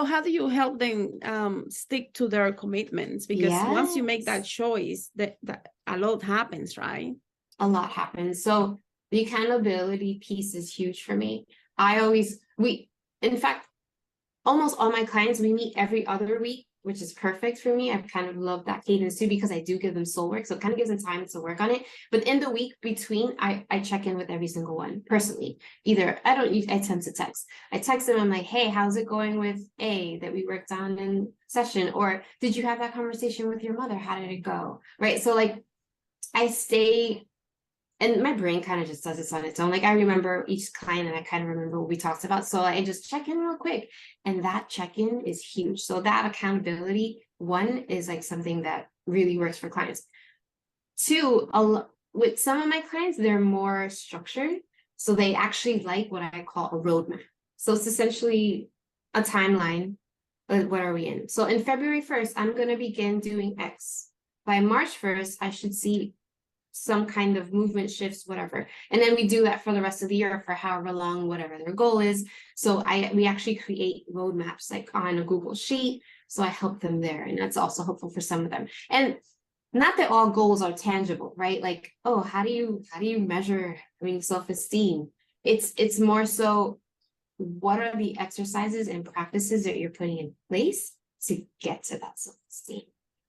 how do you help them stick to their commitments? Because once you make that Yes. choice, that a lot happens, right? A lot happens. So the accountability piece is huge for me. In fact, almost all my clients, we meet every other week, which is perfect for me. I kind of love that cadence too, because I do give them soul work. So it kind of gives them time to work on it. But in the week between, I check in with every single one personally. Either I tend to text. I text them, I'm like, hey, how's it going with A that we worked on in session? Or did you have that conversation with your mother? How did it go? Right. So like I stay, and my brain kind of just does this on its own. Like I remember each client and I kind of remember what we talked about. So I just check in real quick. And that check-in is huge. So that accountability, one, is like something that really works for clients. Two, with some of my clients, they're more structured. So they actually like what I call a roadmap. So it's essentially a timeline. What are we in? So in February 1st, I'm going to begin doing X. By March 1st, I should see some kind of movement shifts, whatever. And then we do that for the rest of the year for however long, whatever their goal is. So we actually create roadmaps like on a Google Sheet. So I help them there. And that's also helpful for some of them. And not that all goals are tangible, right? Like, oh, how do you measure self-esteem? It's more so, what are the exercises and practices that you're putting in place to get to that self-esteem,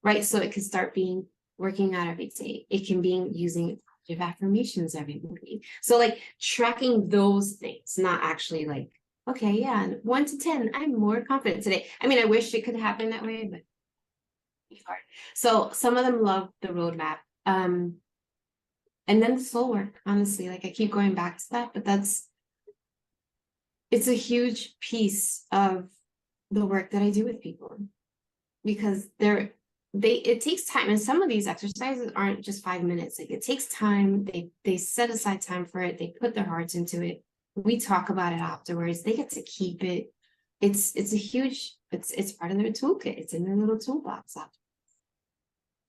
right? So it can start being working out every day. It can be using positive affirmations every morning. So like tracking those things, not actually like, okay, yeah, 1 to 10, I'm more confident today. I mean, I wish it could happen that way, but it's hard. So some of them love the roadmap. And then the soul work, honestly, like I keep going back to that, but it's a huge piece of the work that I do with people, because it takes time, and some of these exercises aren't just 5 minutes. Like it takes time. They set aside time for it. They put their hearts into it. We talk about it afterwards. They get to keep it. It's part of their toolkit. It's in their little toolbox after.